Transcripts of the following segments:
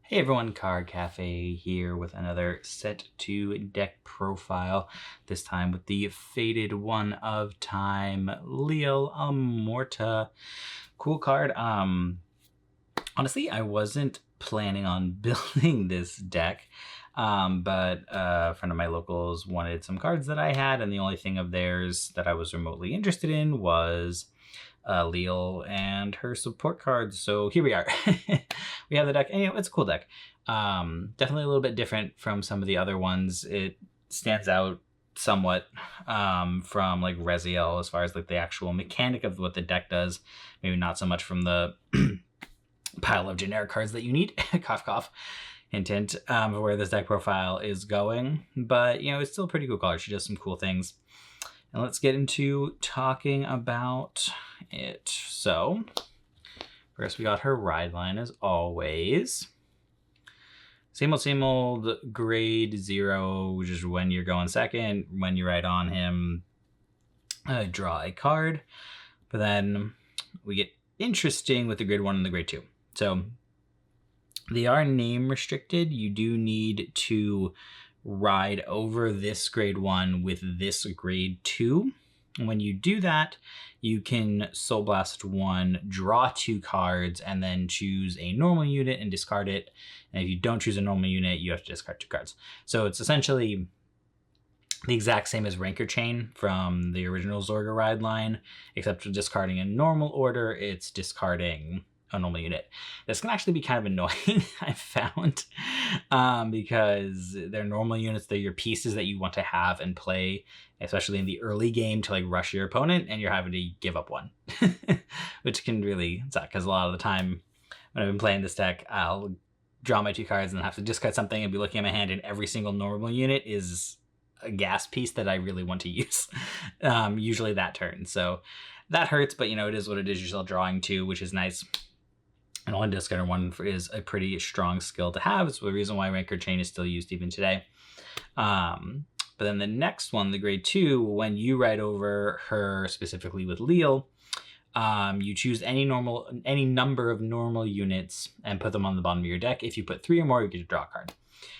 Hey everyone, Card Cafe here with another set to deck profile, this time with the Faded One of Time, Liael Amorta. Cool card. Honestly, I wasn't planning on building this deck, but a friend of my locals wanted some cards that I had, and the only thing of theirs that I was remotely interested in was Liael and her support cards. So here we are. We have the deck, and it's a cool deck. Definitely a little bit different from some of the other ones. It stands out somewhat from like Regalis as far as like the actual mechanic of what the deck does. Maybe not so much from the pile of generic cards that you need. Cough, cough. Hint, hint, of where this deck profile is going. But, it's still a pretty cool card. She does some cool things. And let's get into talking about it. So, first we got her ride line as always. Same old grade 0, which is when you're going second, when you ride on him, draw a card. But then we get interesting with the grade 1 and the grade 2. So they are name restricted. You do need to ride over this grade 1 with this grade 2. When you do that, you can Soul Blast 1, draw 2 cards, and then choose a normal unit and discard it. And if you don't choose a normal unit, you have to discard 2 cards. So it's essentially the exact same as Rancor Chain from the original Zorga ride line, except for discarding in normal order, it's discarding a normal unit. This can actually be kind of annoying, I found, because they're normal units. They're your pieces that you want to have and play, especially in the early game, to like rush your opponent, and you're having to give up 1, which can really suck, because a lot of the time when I've been playing this deck, I'll draw my 2 cards and have to discard something and be looking at my hand, and every single normal unit is a gas piece that I really want to use, usually that turn. So that hurts, but it is what it is. You're still drawing 2, which is nice. And only discard 1 is a pretty strong skill to have. It's the reason why Rancor Chain is still used even today. But then the next one, the grade 2, when you ride over her specifically with Liael, you choose any number of normal units and put them on the bottom of your deck. If you put 3 or more, you get to draw a card.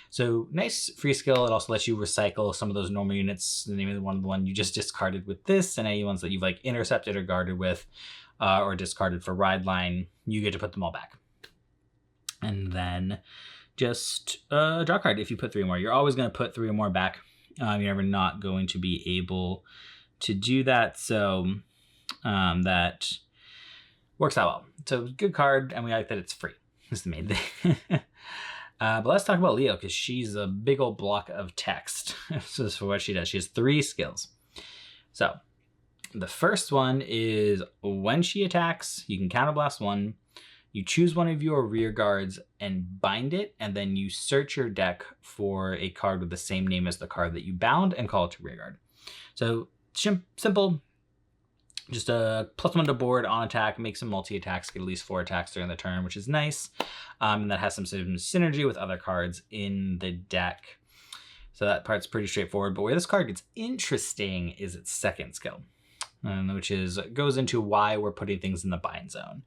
So nice free skill. It also lets you recycle some of those normal units. The name of the one you just discarded with this, and any ones that you've like intercepted or guarded with, or discarded for ride line, you get to put them all back. And then just draw a card if you put 3 or more. You're always going to put 3 or more back. You're never not going to be able to do that. So that works out well. So good card, and we like that it's free. That's the main thing. But let's talk about Liael, because she's a big old block of text. So this is for what she does. She has 3 skills. So the first one is when she attacks, you can counterblast 1. You choose one of your rear guards and bind it, and then you search your deck for a card with the same name as the card that you bound and call it to rear guard. So simple. Just a +1 to board on attack, make some multi-attacks, get at least 4 attacks during the turn, which is nice. And that has some synergy with other cards in the deck. So that part's pretty straightforward. But where this card gets interesting is its second skill, which goes into why we're putting things in the bind zone.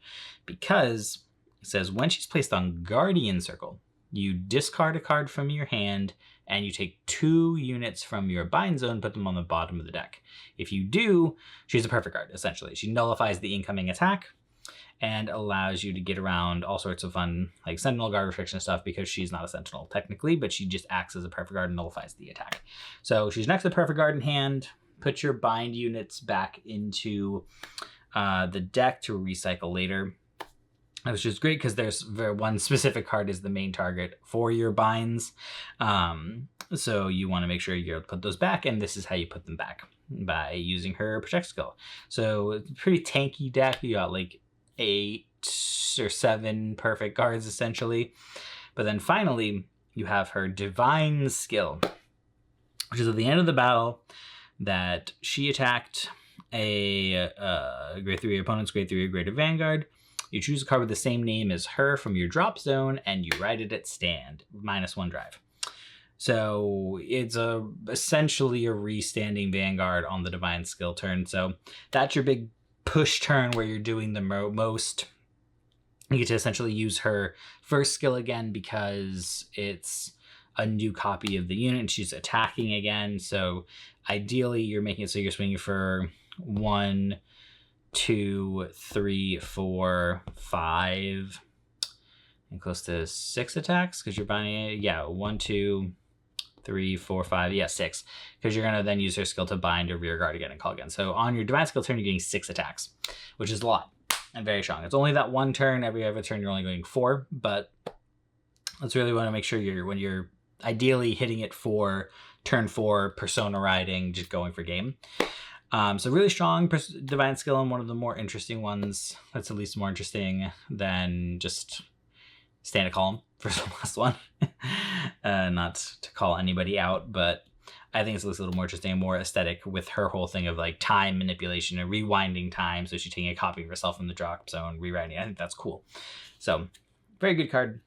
Because it says when she's placed on Guardian Circle, you discard a card from your hand and you take 2 units from your bind zone, put them on the bottom of the deck. If you do, she's a perfect card, essentially. She nullifies the incoming attack and allows you to get around all sorts of fun, like Sentinel Guard restriction stuff, because she's not a Sentinel technically, but she just acts as a perfect guard and nullifies the attack. So she's next to perfect guard in hand. Put your bind units back into the deck to recycle later. Which is great because there's one specific card is the main target for your binds. So you want to make sure you're able to put those back, and this is how you put them back, by using her protect skill. So it's a pretty tanky deck. You got like 8 or 7 perfect guards essentially. But then finally you have her divine skill, which is at the end of the battle that she attacked a grade 3 opponent's grade 3 or greater vanguard. You choose a card with the same name as her from your drop zone, and you ride it at stand, -1 drive. So it's essentially a restanding vanguard on the divine skill turn. So that's your big push turn where you're doing the most You get to essentially use her first skill again because it's a new copy of the unit and she's attacking again. So ideally you're making it so you're swinging for 1, 2, 3, 4, 5, and close to 6 attacks because you're binding it. Yeah, 1, 2, 3, 4, 5, yeah, 6. Because you're gonna then use her skill to bind or rear guard again and call again. So on your divine skill turn, you're getting 6 attacks, which is a lot and very strong. It's only that one turn. Every other turn you're only going 4, but let's really want to make sure when you're ideally hitting it for turn 4, persona riding, just going for game. So really strong divine skill, and one of the more interesting ones. That's at least more interesting than just stand a column for the last one. Not to call anybody out, but I think it's a little more interesting and more aesthetic with her whole thing of like time manipulation and rewinding time. So she's taking a copy of herself from the drop zone, rewriting. I think that's cool. So very good card.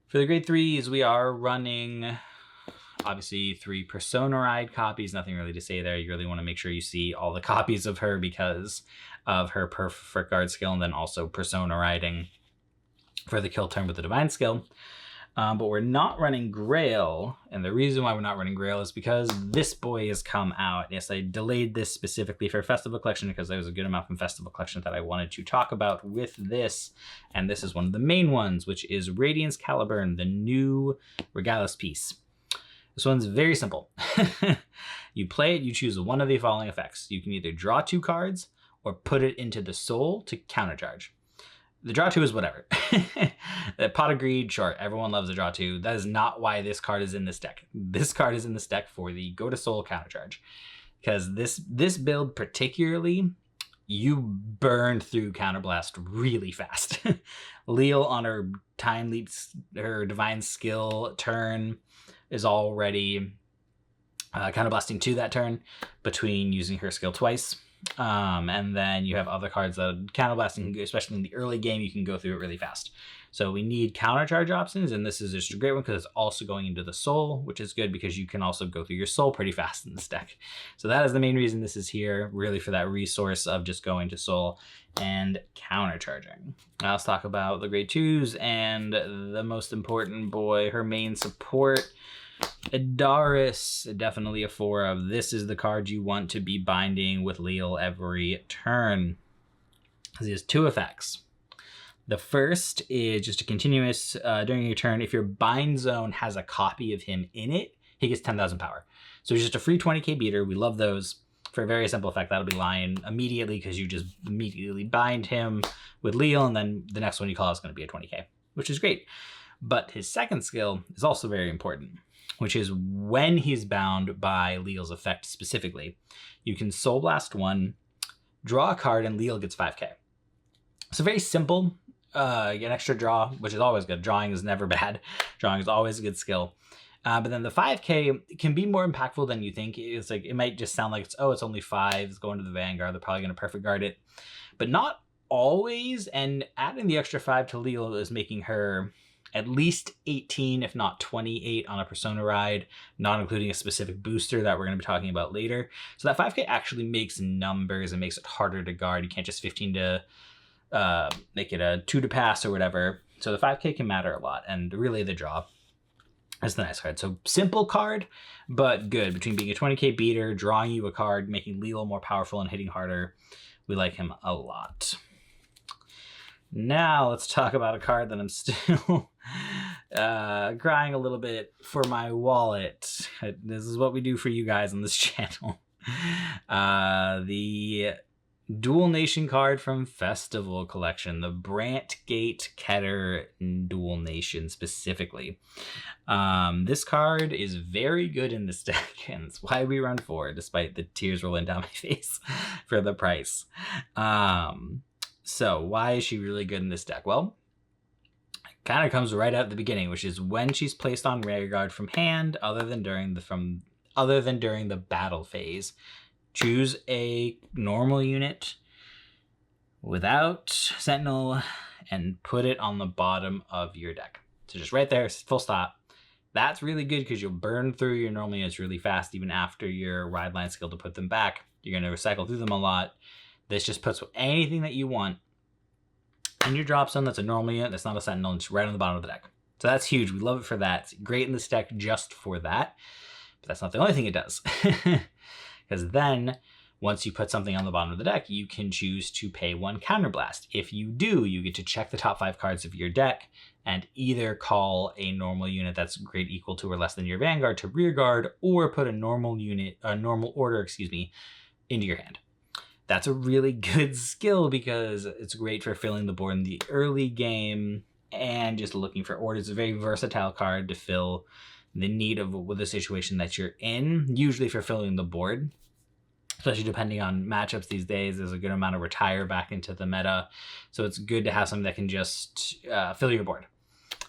For the grade 3s, we are running obviously 3 persona ride copies. Nothing really to say there. You really want to make sure you see all the copies of her because of her perfect guard skill, and then also persona riding for the kill turn with the divine skill. But we're not running Grail, and the reason why we're not running Grail is because this boy has come out. Yes, I delayed this specifically for Festival Collection because there was a good amount from Festival Collection that I wanted to talk about with this, and this is one of the main ones, which is Radiance Caliburn, the new Regalis piece. This one's very simple. You play it, you choose one of the following effects. You can either draw 2 cards or put it into the soul to countercharge. The draw 2 is whatever. The Pot of Greed, sure, everyone loves the draw 2. That is not why this card is in this deck. This card is in this deck for the go to soul countercharge. Because this build particularly, you burn through Counterblast really fast. Liael on her time leaps, her divine skill turn is already counterblasting 2 that turn between using her skill twice. And then you have other cards that counterblasting, especially in the early game, you can go through it really fast. So we need countercharge options, and this is just a great one because it's also going into the soul, which is good because you can also go through your soul pretty fast in this deck. So that is the main reason this is here, really for that resource of just going to soul and countercharging. Now let's talk about the grade 2s and the most important boy, her main support, Idaris, definitely a 4 of. This is the card you want to be binding with Liael every turn. He has 2 effects. The first is just a continuous, during your turn, if your bind zone has a copy of him in it, he gets 10,000 power. So it's just a free 20k beater. We love those. For a very simple effect, that'll be Lion immediately because you just immediately bind him with Liael, and then the next one you call is going to be a 20k, which is great. But his second skill is also very important, which is when he's bound by Liael's effect specifically, you can Soul Blast 1, draw a card, and Liael gets 5k. So very simple, an extra draw, which is always good. Drawing is never bad. Drawing is always a good skill. But then the 5k can be more impactful than you think. It's like, it might just sound like it's only 5, it's going to the Vanguard, they're probably going to perfect guard it. But not always, and adding the extra 5 to Liael is making her at least 18, if not 28 on a persona ride, not including a specific booster that we're going to be talking about later. So that 5k actually makes numbers and makes it harder to guard. You can't just 15 to make it a 2 to pass or whatever. So the 5k can matter a lot, and really the draw is the nice card. So simple card, but good. Between being a 20k beater, drawing you a card, making Liael more powerful and hitting harder, we like him a lot. Now let's talk about a card that I'm still crying a little bit for my wallet. This is what we do for you guys on this channel. The Dual Nation card from Festival Collection, the Brant Gate Keter Dual Nation specifically. This card is very good in this deck, and it's why we run 4, despite the tears rolling down my face for the price. So why is she really good in this deck? Well, it kind of comes right out at the beginning, which is when she's placed on rear guard from hand, other than during the battle phase. Choose a normal unit without Sentinel and put it on the bottom of your deck. So just right there, full stop. That's really good because you'll burn through your normal units really fast, even after your ride line skill to put them back. You're going to recycle through them a lot. This just puts anything that you want In your drop zone, that's a normal unit. That's not a sentinel. It's right on the bottom of the deck. So that's huge. We love it for that. It's great in this deck just for that. But that's not the only thing it does. Because then, once you put something on the bottom of the deck, you can choose to pay 1 counterblast. If you do, you get to check the top 5 cards of your deck and either call a normal unit that's grade equal to or less than your Vanguard to rear guard, or put a normal order, into your hand. That's a really good skill because it's great for filling the board in the early game and just looking for orders. It's a very versatile card to fill the need of the situation that you're in, usually for filling the board. Especially depending on matchups these days, there's a good amount of retire back into the meta. So it's good to have something that can just fill your board,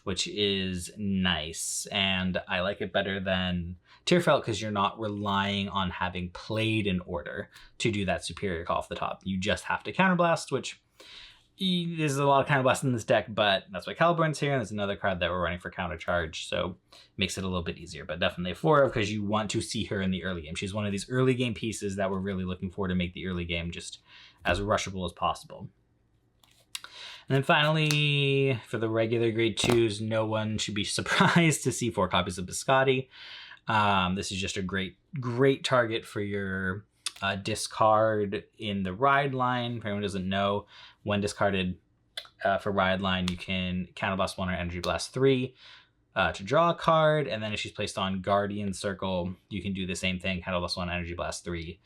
which is nice. And I like it better than Tearfelt because you're not relying on having played an order to do that superior call off the top. You just have to counterblast, which there's a lot of counterblast in this deck, but that's why Caliburne's here, and there's another card that we're running for countercharge, so makes it a little bit easier. But definitely a 4 because you want to see her in the early game. She's one of these early game pieces that we're really looking for to make the early game just as rushable as possible. And then finally, for the regular grade 2s, no one should be surprised to see 4 copies of Biscotti. This is just a great target for your discard in the ride line. For anyone who doesn't know, when discarded for ride line, you can counterblast 1 or energy blast 3 to draw a card, and then if she's placed on Guardian Circle, you can do the same thing, counterblast 1, energy blast 3,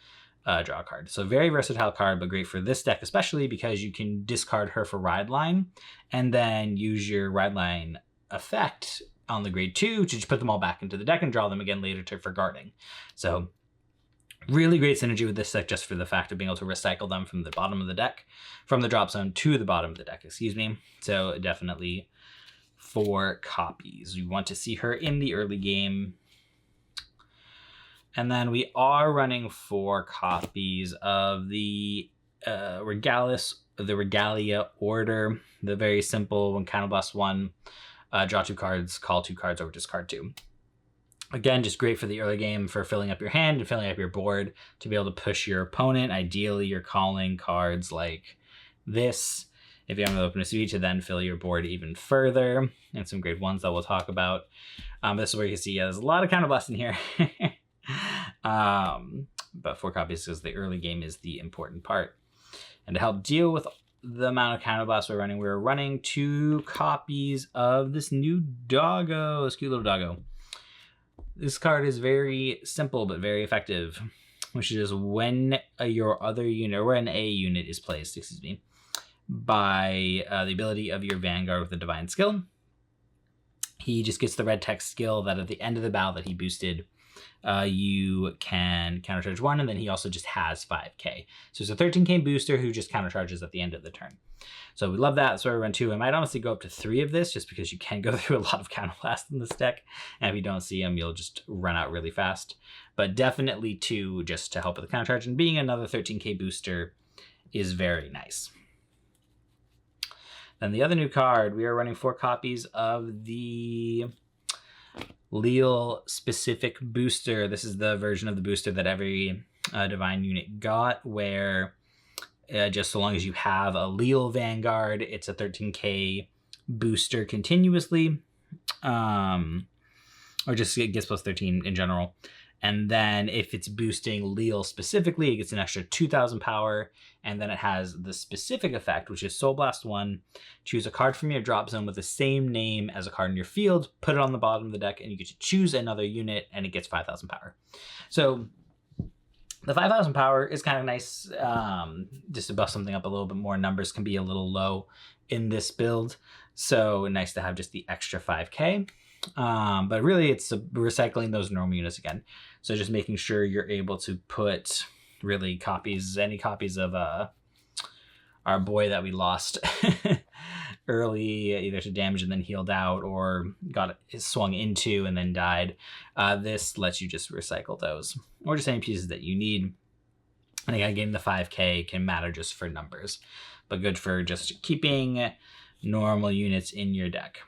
draw a card. So very versatile card, but great for this deck especially because you can discard her for ride line and then use your ride line effect on the grade 2 to just put them all back into the deck and draw them again later for guarding. So really great synergy with this deck just for the fact of being able to recycle them from the bottom of the deck, from the drop zone to the bottom of the deck, So definitely 4 copies. We want to see her in the early game. And then we are running 4 copies of the Regalis, the Regalia order, the very simple one, counterblast 1, draw 2 cards, call 2 cards over, discard 2. Again, just great for the early game for filling up your hand and filling up your board to be able to push your opponent. Ideally, you're calling cards like this, if you have an openness to then fill your board even further. And some grade 1s that we'll talk about. This is where you can see there's a lot of counterblast in here. But 4 copies because the early game is the important part. And to help deal with the amount of counterblast we're running 2 copies of this new doggo, this cute little doggo. This card is very simple but very effective, which is when your other unit, or when a unit is placed, by the ability of your Vanguard with a Divine Skill. He just gets the red text skill that at the end of the battle that he boosted, you can countercharge 1, and then he also just has 5k. So it's a 13k booster who just countercharges at the end of the turn. So we love that. That's why we run 2. I might honestly go up to 3 of this just because you can go through a lot of counterblast in this deck. And if you don't see them, you'll just run out really fast. But definitely 2 just to help with the countercharge. And being another 13k booster is very nice. Then the other new card, we are running 4 copies of the Liael specific booster. This is the version of the booster that every Divine unit got, where just so long as you have a Liael Vanguard, it's a 13k booster continuously, or just it gets plus 13 in general. And then if it's boosting Liael specifically, it gets an extra 2,000 power, and then it has the specific effect, which is Soul Blast 1. Choose a card from your drop zone with the same name as a card in your field, put it on the bottom of the deck, and you get to choose another unit, and it gets 5,000 power. So the 5,000 power is kind of nice, just to buff something up a little bit more. Numbers can be a little low in this build, so nice to have just the extra 5k. But really it's recycling those normal units again. So just making sure you're able to put really any copies of our boy that we lost early, either to damage and then healed out, or got swung into and then died. This lets you just recycle those, or just any pieces that you need. And again, getting the 5k can matter just for numbers, but good for just keeping normal units in your deck.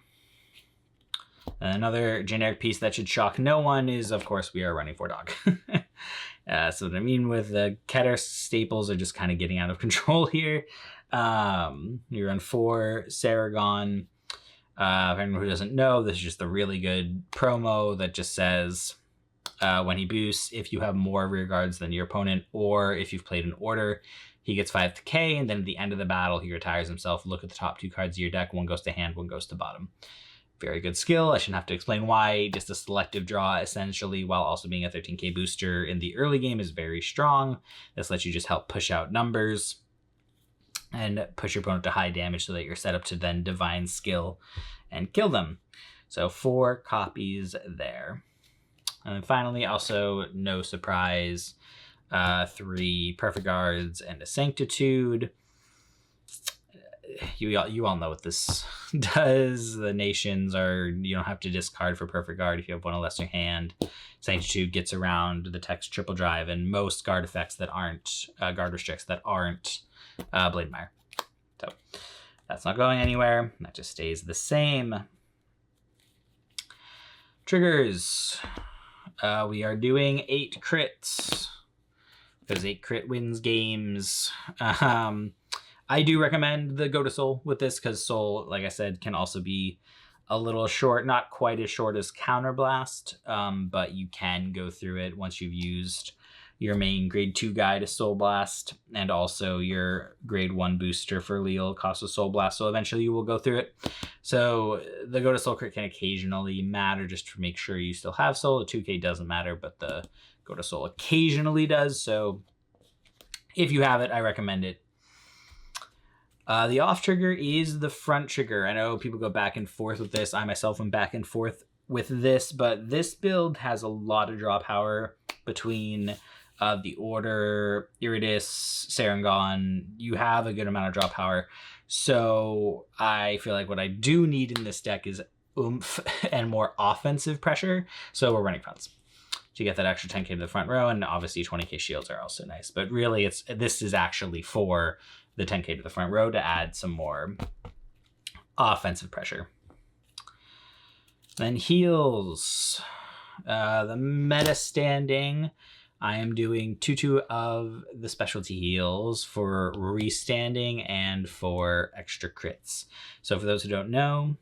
Another generic piece that should shock no one is, of course, we are running 4 dog. So what I mean with the Keter staples are just kind of getting out of control here. You run 4 Saragon. For anyone who doesn't know, this is just the really good promo that just says when he boosts, if you have more rear guards than your opponent, or if you've played an order, he gets 5k, and then at the end of the battle, he retires himself. Look at the top 2 cards of your deck. 1 goes to hand, 1 goes to bottom. Very good skill. I shouldn't have to explain why. Just a selective draw, essentially, while also being a 13k booster in the early game is very strong. This lets you just help push out numbers and push your opponent to high damage so that you're set up to then divine skill and kill them. So 4 copies there. And then finally, also, no surprise, 3 Perfect Guards and a Sanctitude. You all know what this does. The nations are, you don't have to discard for Perfect Guard if you have 1 or less in your hand. Sanctitude gets around the text triple drive and most guard effects that aren't, guard restricts that aren't Blademire. So that's not going anywhere. That just stays the same. Triggers. We are doing 8 crits because 8 crit wins games. I do recommend the Go to Soul with this because Soul, like I said, can also be a little short, not quite as short as Counterblast, but you can go through it once you've used your main grade 2 guy to Soul Blast, and also your grade 1 booster for Liael costs a Soul Blast, so eventually you will go through it. So the Go to Soul crit can occasionally matter just to make sure you still have Soul. The 2k doesn't matter, but the Go to Soul occasionally does, so if you have it, I recommend it. The off trigger is the front trigger. I know people go back and forth with this. I myself went back and forth with this, but this build has a lot of draw power between the Order, Iridis, Sarangon. You have a good amount of draw power. So I feel like what I do need in this deck is oomph and more offensive pressure. So we're running fronts to get that extra 10k to the front row, and obviously 20k shields are also nice. But really, this is actually for the 10k to the front row to add some more offensive pressure. Then heals. The meta standing, I am doing 2/2 of the specialty heals for restanding and for extra crits. So for those who don't know,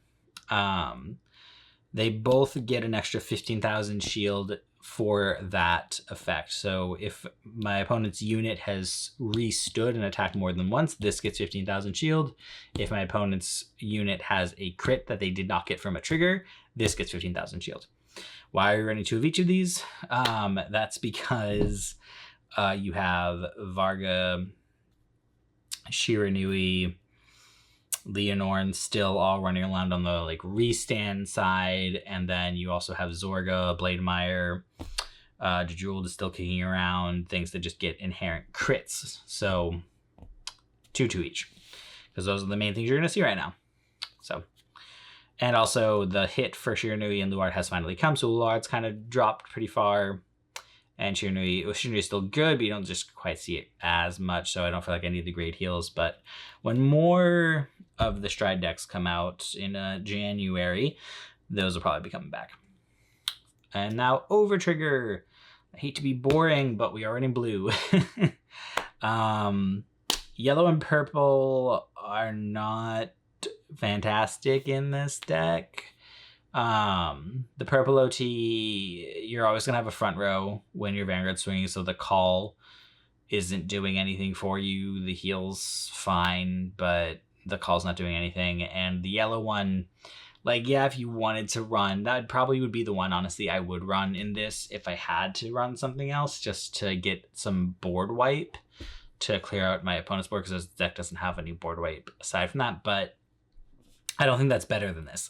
they both get an extra 15,000 shield for that effect. So if my opponent's unit has restood and attacked more than once, this gets 15,000 shield. If my opponent's unit has a crit that they did not get from a trigger, this gets 15,000 shield. Why are you running 2 of each of these? That's because you have Varga, Shiranui, Leonorn still all running around on the restand side, and then you also have Zorga, Blademire, Jejuled is still kicking around, things that just get inherent crits. So 2/2 each, because those are the main things you're going to see right now. So, and also the hit for Shiranui and Luard has finally come, so Luard's kind of dropped pretty far, and Shiranui is still good, but you don't just quite see it as much, so I don't feel like I need the great heals. But when more of the Stride decks come out in January, those will probably be coming back. And now over trigger. I hate to be boring, but we are running blue. Yellow and purple are not fantastic in this deck. The purple OT, you're always gonna have a front row when your Vanguard swinging, so the call isn't doing anything for you. The heal's fine, but the call's not doing anything. And the yellow one, yeah, if you wanted to run, that probably would be the one, honestly, I would run in this if I had to run something else, just to get some board wipe to clear out my opponent's board, because this deck doesn't have any board wipe aside from that. But I don't think that's better than this.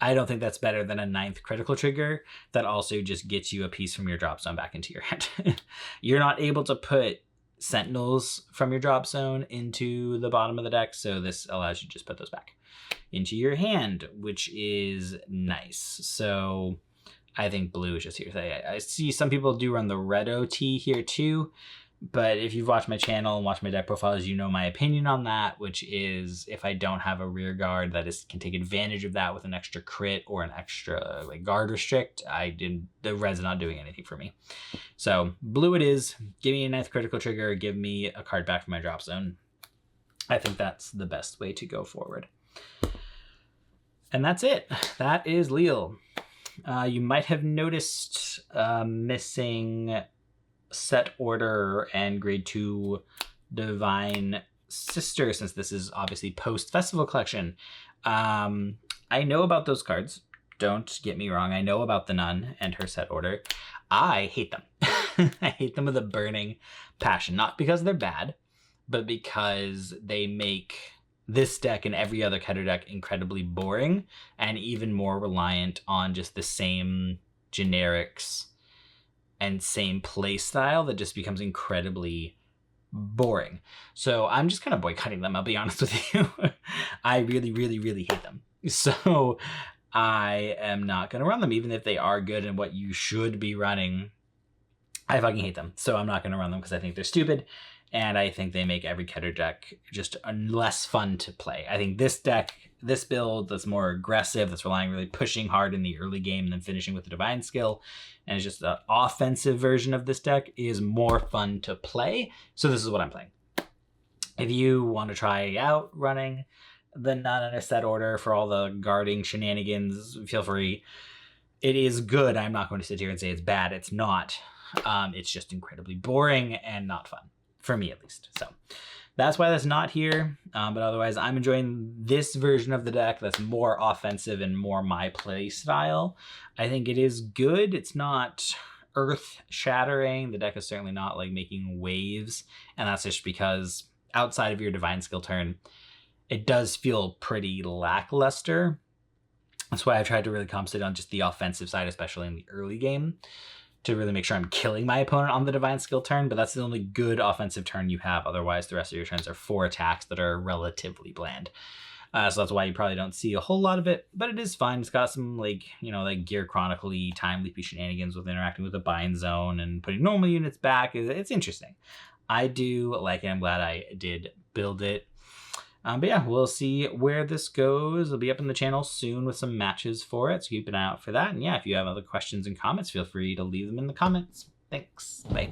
I don't think that's better than a 9th critical trigger that also just gets you a piece from your drop zone back into your hand. You're not able to put sentinels from your drop zone into the bottom of the deck, so this allows you to just put those back into your hand, which is nice. So I think blue is just here. I see some people do run the red OT here too, but if you've watched my channel and watched my deck profiles, you know my opinion on that, which is if I don't have a rear guard that can take advantage of that with an extra crit or an extra guard restrict, the red's not doing anything for me. So blue it is. Give me a 9th critical trigger, give me a card back from my drop zone. I think that's the best way to go forward. And that's it. That is Liael. You might have noticed missing set order and grade 2 divine sister, since this is obviously post festival collection. I know about those cards. Don't get me wrong. I know about the nun and her set order. I hate them. I hate them with a burning passion. Not because they're bad, but because they make this deck and every other Keter deck incredibly boring and even more reliant on just the same generics and same play style that just becomes incredibly boring. So I'm just kind of boycotting them, I'll be honest with you. I really, really, really hate them. So I am not going to run them, even if they are good and what you should be running. I fucking hate them. So I'm not going to run them because I think they're stupid. And I think they make every Keter deck just less fun to play. I think this deck, this build that's more aggressive, that's relying really pushing hard in the early game and then finishing with the divine skill, and it's just the offensive version of this deck is more fun to play. So this is what I'm playing. If you want to try out running the nun in a set order for all the guarding shenanigans, feel free. It is good. I'm not going to sit here and say it's bad. It's not. It's just incredibly boring and not fun. For me, at least. So that's why that's not here. But otherwise, I'm enjoying this version of the deck that's more offensive and more my play style. I think it is good. It's not earth-shattering. The deck is certainly not like making waves. And that's just because outside of your divine skill turn, it does feel pretty lackluster. That's why I've tried to really concentrate on just the offensive side, especially in the early game, to really make sure I'm killing my opponent on the divine skill turn, but that's the only good offensive turn you have. Otherwise, the rest of your turns are 4 attacks that are relatively bland. So that's why you probably don't see a whole lot of it, but it is fine. It's got some like Gear Chronicle-y, time leapy shenanigans with interacting with the bind zone and putting normal units back. It's interesting. I do like it. I'm glad I did build it. But yeah, we'll see where this goes. It'll be up in the channel soon with some matches for it, so keep an eye out for that. And yeah, if you have other questions and comments, feel free to leave them in the comments. Thanks. Bye.